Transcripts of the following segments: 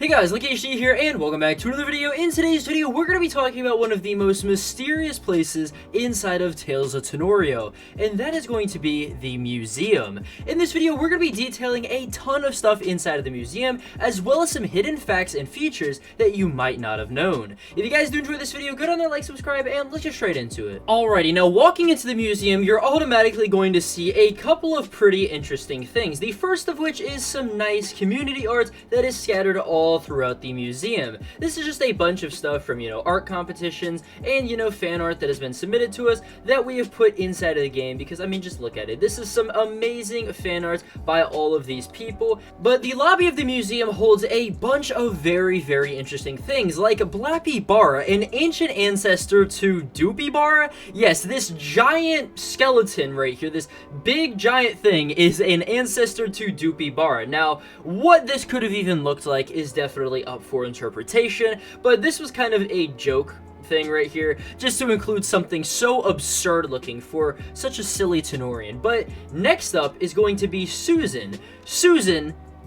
Hey guys, LuckyHD here, and welcome back to another video. In today's video, we're going to be talking about one of the most mysterious places inside of Tales of Tanorio, and that is going to be the museum. In this video, we're going to be detailing a ton of stuff inside of the museum, as well as some hidden facts and features that you might not have known. If you guys do enjoy this video, go down there, like, subscribe, and let's get straight into it. Alrighty, now walking into the museum, you're automatically going to see a couple of pretty interesting things. The first of which is some nice community art that is scattered all throughout the museum. This is just a bunch of stuff from, art competitions and, fan art that has been submitted to us that we have put inside of the game because, just look at it. This is some amazing fan art by all of these people, but the lobby of the museum holds a bunch of very, very interesting things, like Blappy Bara, an ancient ancestor to Doopy Bara. Yes, this giant skeleton right here, this big giant thing, is an ancestor to Doopy Bara. Now, what this could have even looked like is definitely up for interpretation, but this was kind of a joke thing right here, just to include something so absurd looking for such a silly Tanorian. But next up is going to be Susan,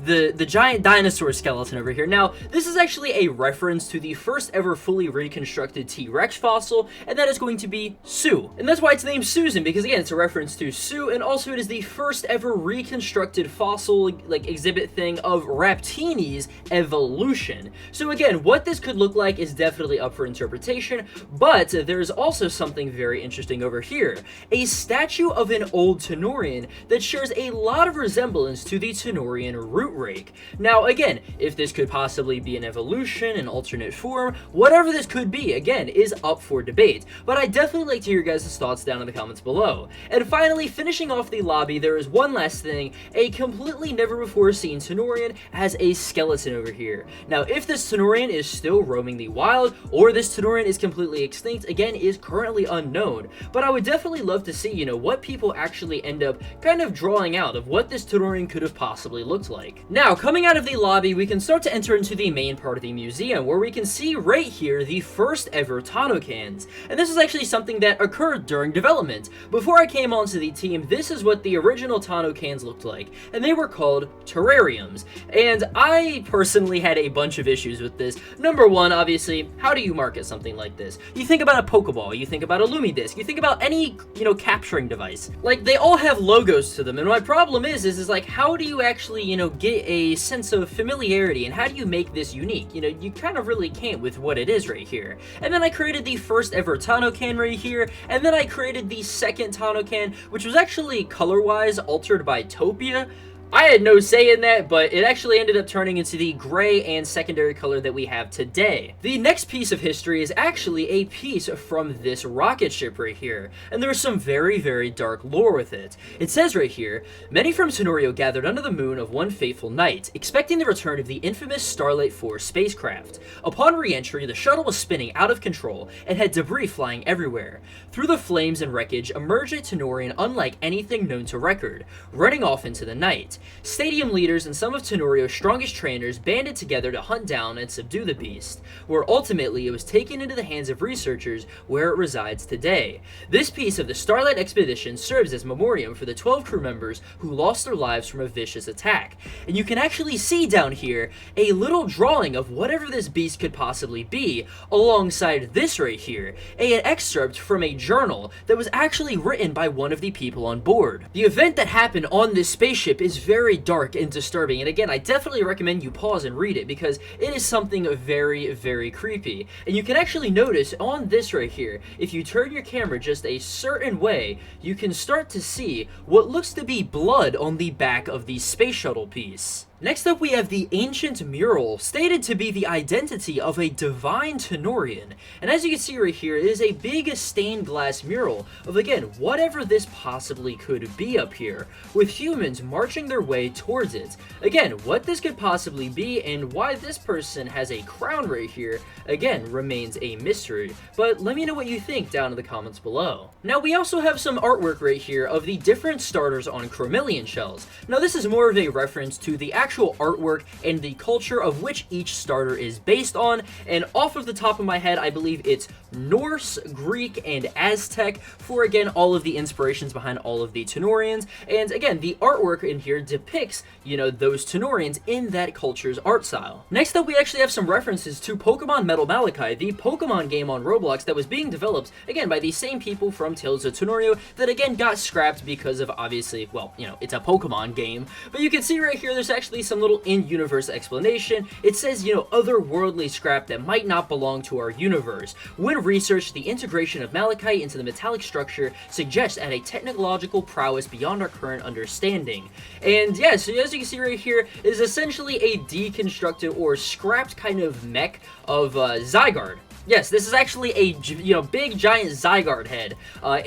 the giant dinosaur skeleton over here. Now, this is actually a reference to the first ever fully reconstructed T-Rex fossil, and that is going to be Sue. And that's why it's named Susan, because again, it's a reference to Sue, and also it is the first ever reconstructed fossil, exhibit thing of Raptini's evolution. So again, what this could look like is definitely up for interpretation, but there's also something very interesting over here. A statue of an old Tanorian that shares a lot of resemblance to the Tanorian root rake. Now again, if this could possibly be an evolution, an alternate form, whatever this could be, again, is up for debate, but I'd definitely like to hear your guys' thoughts down in the comments below. And finally, finishing off the lobby, there is one last thing. A completely never before seen Tanorian has a skeleton over here. Now, if this Tanorian is still roaming the wild, or this Tanorian is completely extinct, again, is currently unknown, but I would definitely love to see, what people actually end up kind of drawing out of what this Tanorian could have possibly looked like. Now, coming out of the lobby, we can start to enter into the main part of the museum, where we can see right here the first ever Tanokans. And this is actually something that occurred during development. Before I came onto the team, this is what the original Tanokans looked like, and they were called terrariums. And I personally had a bunch of issues with this. Number one, obviously, how do you market something like this? You think about a Pokeball, you think about a Lumidisc, you think about any, capturing device. Like, they all have logos to them, and my problem is like, how do you actually, get a sense of familiarity, and how do you make this unique? You kind of really can't with what it is right here. And then I created the first ever Tanokan right here, and then I created the second Tanokan, which was actually color-wise altered by Topia. I had no say in that, but it actually ended up turning into the gray and secondary color that we have today. The next piece of history is actually a piece from this rocket ship right here, and there's some very, very dark lore with it. It says right here, many from Tanorio gathered under the moon of one fateful night, expecting the return of the infamous Starlight 4 spacecraft. Upon re-entry, the shuttle was spinning out of control and had debris flying everywhere. Through the flames and wreckage emerged a Tanorian unlike anything known to record, running off into the night. Stadium leaders and some of Tanorio's strongest trainers banded together to hunt down and subdue the beast, where ultimately it was taken into the hands of researchers where it resides today. This piece of the Starlight expedition serves as memoriam for the 12 crew members who lost their lives from a vicious attack. And you can actually see down here a little drawing of whatever this beast could possibly be, alongside this right here, an excerpt from a journal that was actually written by one of the people on board. The event that happened on this spaceship is very dark and disturbing, and again, I definitely recommend you pause and read it because it is something very, very creepy. And you can actually notice on this right here, if you turn your camera just a certain way, you can start to see what looks to be blood on the back of the space shuttle piece. Next up, we have the ancient mural, stated to be the identity of a divine Tanorian. And as you can see right here, it is a big stained glass mural of, again, whatever this possibly could be up here, with humans marching their way towards it. Again, what this could possibly be and why this person has a crown right here, again, remains a mystery. But let me know what you think down in the comments below. Now, we also have some artwork right here of the different starters on Chromelian shells. Now, this is more of a reference to the actual actual artwork and the culture of which each starter is based on. And off of the top of my head, I believe it's Norse, Greek, and Aztec for, again, all of the inspirations behind all of the Tanorians. And again, the artwork in here depicts, you know, those Tanorians in that culture's art style. Next up, we actually have some references to Pokemon Metal Malachi, the Pokemon game on Roblox that was being developed, again, by the same people from Tales of Tanorio that, again, got scrapped because of, obviously, well, you know, it's a Pokemon game. But you can see right here, there's actually some little in-universe explanation. It says, you know, otherworldly scrap that might not belong to our universe. When researched, the integration of malachite into the metallic structure suggests at a technological prowess beyond our current understanding. And yeah, so as you can see right here, it is essentially a deconstructed or scrapped kind of mech of Zygarde. Yes, this is actually a, you know, big, giant Zygarde head.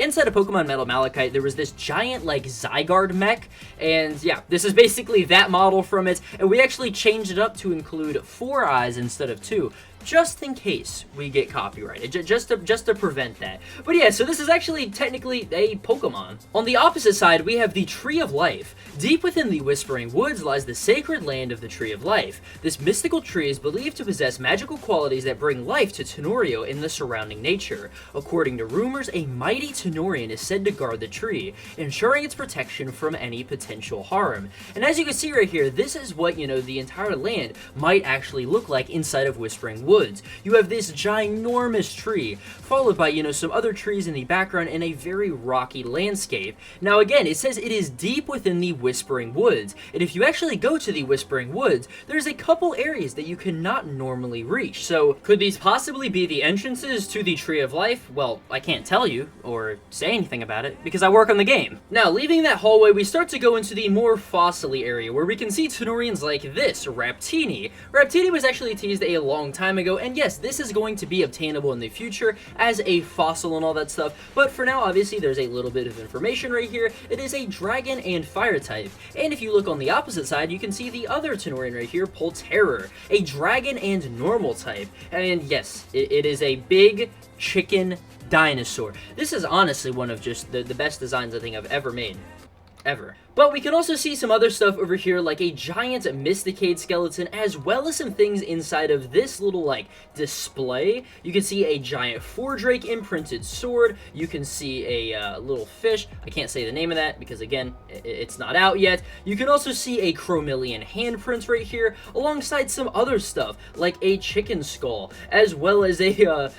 Inside of Pokemon Metal Malachite, there was this giant, like, Zygarde mech, and yeah, this is basically that model from it, and we actually changed it up to include 4 eyes instead of 2. Just in case we get copyrighted, just to prevent that. But yeah, so this is actually technically a Pokemon. On the opposite side, we have the Tree of Life. Deep within the Whispering Woods lies the sacred land of the Tree of Life. This mystical tree is believed to possess magical qualities that bring life to Tanorio and the surrounding nature. According to rumors, a mighty Tanorian is said to guard the tree, ensuring its protection from any potential harm. And as you can see right here, this is what, you know, the entire land might actually look like inside of Whispering Woods. You have this ginormous tree, followed by, you know, some other trees in the background in a very rocky landscape. Now again, it says it is deep within the Whispering Woods, and if you actually go to the Whispering Woods, there's a couple areas that you cannot normally reach. So could these possibly be the entrances to the Tree of Life? Well, I can't tell you, or say anything about it, because I work on the game. Now, leaving that hallway, we start to go into the more fossil-y area, where we can see Tanorians like this, Raptini. Raptini was actually teased a long time ago, and yes, this is going to be obtainable in the future as a fossil and all that stuff, but for now, obviously, there's a little bit of information right here. It is a dragon and fire type, and if you look on the opposite side, you can see the other Tanorian right here, Polterror, a dragon and normal type, and yes, it is a big chicken dinosaur. This is honestly one of just the best designs I think I've ever made. Ever. But we can also see some other stuff over here, like a giant Mysticade skeleton, as well as some things inside of this little, like, display. You can see a giant Fordrake imprinted sword. You can see a little fish. I can't say the name of that because, again, it's not out yet. You can also see a Chromeleon handprint right here, alongside some other stuff, like a chicken skull, as well as a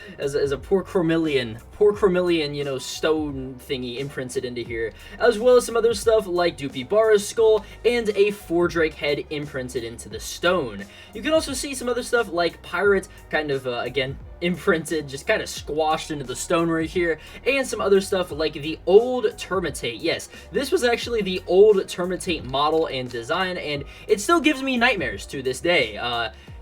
poor Chromeleon, you know, stone thingy imprinted into here, as well as some other stuff like Dupibara's skull and a Fordrake head imprinted into the stone. You can also see some other stuff like Pirate, kind of, again, imprinted, just kind of squashed into the stone right here, and some other stuff like the old Termitate. Yes, this was actually the old Termitate model and design, and it still gives me nightmares to this day.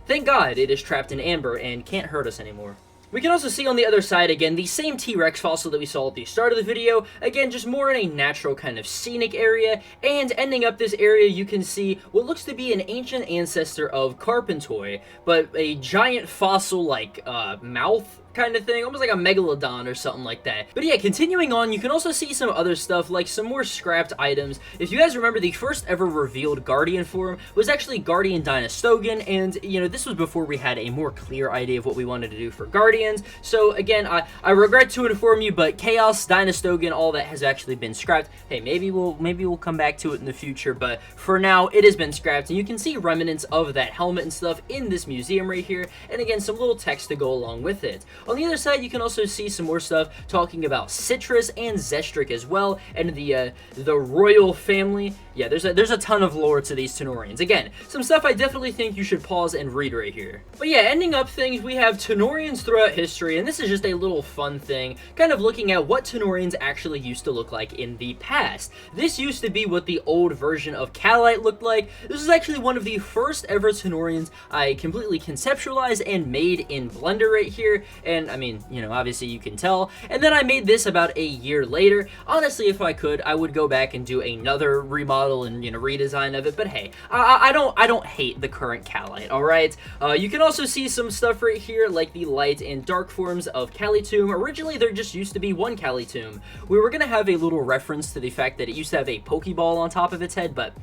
Thank God it is trapped in amber and can't hurt us anymore. We can also see on the other side, again, the same T-Rex fossil that we saw at the start of the video, again, just more in a natural kind of scenic area, and ending up this area, you can see what looks to be an ancient ancestor of Carpentoi, but a giant fossil-like, mouth kind of thing, almost like a megalodon or something like that. But yeah, continuing on, you can also see some other stuff, like some more scrapped items. If you guys remember, the first ever revealed Guardian form was actually Guardian Dinostogan, and, you know, this was before we had a more clear idea of what we wanted to do for Guardians. So, again, I regret to inform you, but Chaos, Dinostogan, all that has actually been scrapped. Hey, maybe we'll come back to it in the future, but for now, it has been scrapped, and you can see remnants of that helmet and stuff in this museum right here, and again, some little text to go along with it. On the other side, you can also see some more stuff talking about Citrus and Zestric as well, and the royal family. Yeah, there's a ton of lore to these Tanorians. Again, some stuff I definitely think you should pause and read right here. But yeah, ending up things, we have Tanorians throughout history, and this is just a little fun thing, kind of looking at what Tanorians actually used to look like in the past. This used to be what the old version of Calite looked like. This is actually one of the first ever Tanorians I completely conceptualized and made in Blender right here, and I mean, you know, obviously you can tell. And then I made this about a year later. Honestly, if I could, I would go back and do another remodel and, you know, redesign of it, but hey, I don't hate the current Calite, alright? You can also see some stuff right here, like the light and dark forms of Calitomb. Originally, there just used to be one Calitomb. We were gonna have a little reference to the fact that it used to have a Pokeball on top of its head, but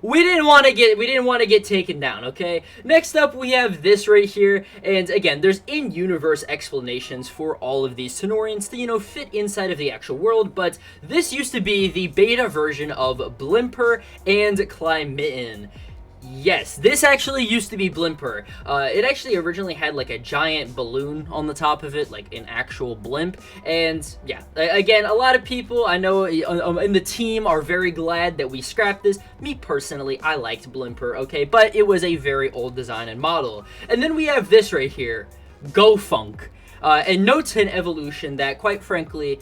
we didn't want to get taken down, okay? Next up, we have this right here, and again, there's in-universe explanations for all of these Tanorians to, you know, fit inside of the actual world, but this used to be the beta version of Blimper and Climitten. Yes, this actually used to be Blimper. It actually originally had like a giant balloon on the top of it, like an actual blimp. And yeah, again, a lot of people I know in the team are very glad that we scrapped this. Me personally, I liked Blimper, okay, but it was a very old design and model. And then we have this right here, Go Funk, and notes an evolution that, quite frankly,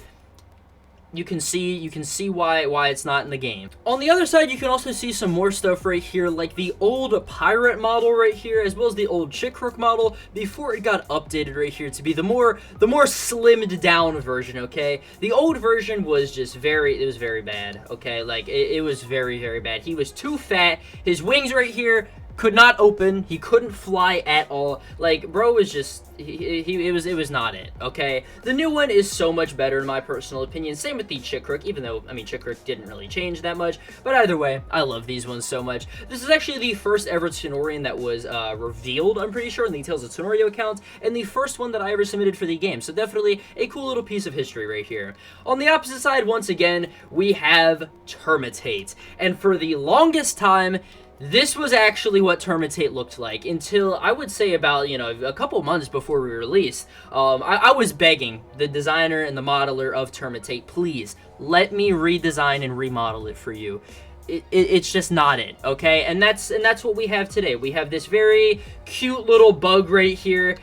you can see why it's not in the game. On the other side, you can also see some more stuff right here, like the old pirate model right here, as well as the old Chickrook model before it got updated right here to be the more slimmed down version, okay? The old version was just it was very bad, okay? Like, it was very, very bad. He was too fat. His wings right here could not open. He couldn't fly at all. Like, bro was just, it was not it, okay? The new one is so much better in my personal opinion. Same with the Chickrook, even though, I mean, Chickrook didn't really change that much. But either way, I love these ones so much. This is actually the first ever Tanorian that was revealed, I'm pretty sure, in the Tales of Tanorio account, and the first one that I ever submitted for the game. So definitely a cool little piece of history right here. On the opposite side, once again, we have Termitate. And for the longest time, this was actually what Termitate looked like until, I would say, about, you know, a couple months before we released. I was begging the designer and the modeler of Termitate, please, let me redesign and remodel it for you. It's just not it, okay? And that's what we have today. We have this very cute little bug right here.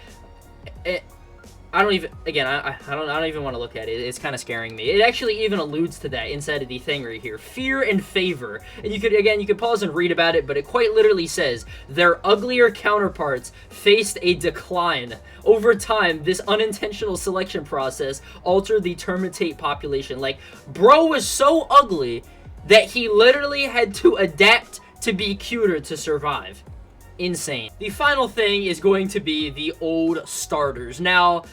I don't even, again, I don't even want to look at it. It's kind of scaring me. It actually even alludes to that inside of the thing right here. Fear and favor. And you could pause and read about it, but it quite literally says, their uglier counterparts faced a decline. Over time, this unintentional selection process altered the Termitate population. Like, bro was so ugly that he literally had to adapt to be cuter to survive. Insane. The final thing is going to be the old starters. Now,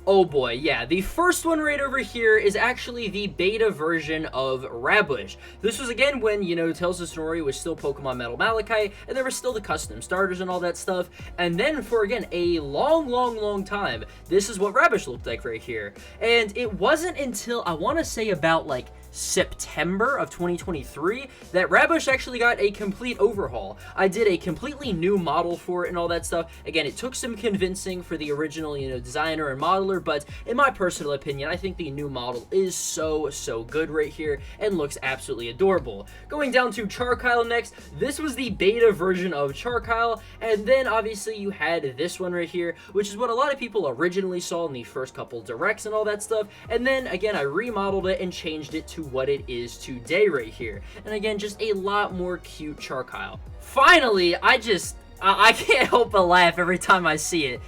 oh boy, yeah, the first one right over here is actually the beta version of Rabush. This was, again, when, you know, Tales of Tanorio was still Pokemon Metal Malachite, and there were still the custom starters and all that stuff. And then for, again, a long time, this is what Rabush looked like right here. And it wasn't until, I want to say, about, like, September of 2023 that Rabush actually got a complete overhaul. I did a completely new model for it and all that stuff. Again, it took some convincing for the original, you know, designer and modeler, but in my personal opinion, I think the new model is so good right here and looks absolutely adorable. Going down to Charkyle next, this was the beta version of Charkyle, and then obviously you had this one right here, which is what a lot of people originally saw in the first couple directs and all that stuff, and then again I remodeled it and changed it to what it is today right here. And again, just a lot more cute Charkyle. Finally, I can't help but laugh every time I see it.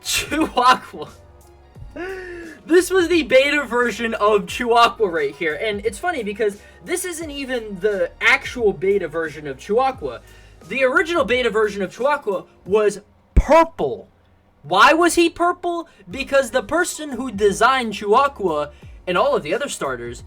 Chihuahua. This was the beta version of Chihuahua right here. And it's funny because this isn't even the actual beta version of Chihuahua. The original beta version of Chihuahua was purple. Why was he purple? Because the person who designed Chihuahua and all of the other starters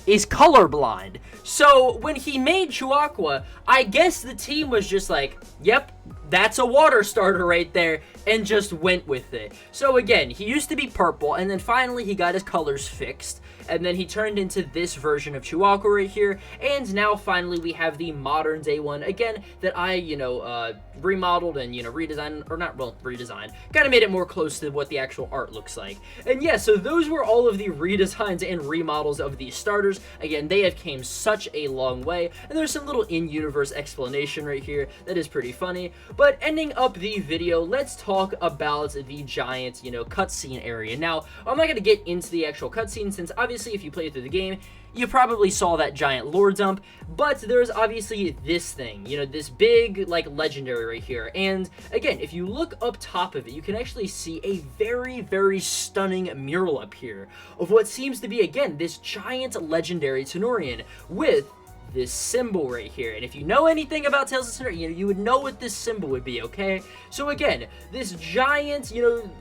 is colorblind. So when he made Chihuahua, I guess the team was just like, yep, that's a water starter right there, and just went with it. So again, he used to be purple, and then finally he got his colors fixed, and then he turned into this version of Chihuahua right here, and now finally we have the modern day one, again, that I, you know, remodeled and, you know, redesigned, or not, well, redesigned, kind of made it more close to what the actual art looks like. And yeah, so those were all of the redesigns and remodels of these starters. Again, they have came such a long way, and there's some little in-universe explanation right here that is pretty funny. But ending up the video, let's talk about the giant, you know, cutscene area. Now, I'm not going to get into the actual cutscene since obviously if you play through the game, you probably saw that giant lore dump, but there's obviously this thing, you know, this big, like, legendary right here. And again, if you look up top of it, you can actually see a very stunning mural up here of what seems to be, again, this giant legendary Tanorian with this symbol right here. And if you know anything about Tales of Tanorio, you would know what this symbol would be, okay? So again, this giant,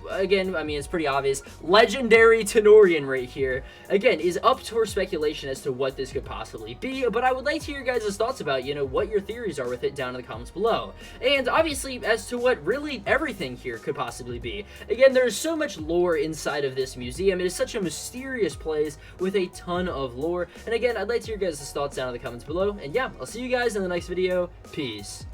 again, I mean, it's pretty obvious, legendary Tanorian right here, again, is up for speculation as to what this could possibly be, but I would like to hear your guys' thoughts about, what your theories are with it down in the comments below. And obviously, as to what really everything here could possibly be. Again, there's so much lore inside of this museum. It is such a mysterious place with a ton of lore. And again, I'd like to hear your guys' thoughts down in the comments below. And yeah, I'll see you guys in the next video. Peace.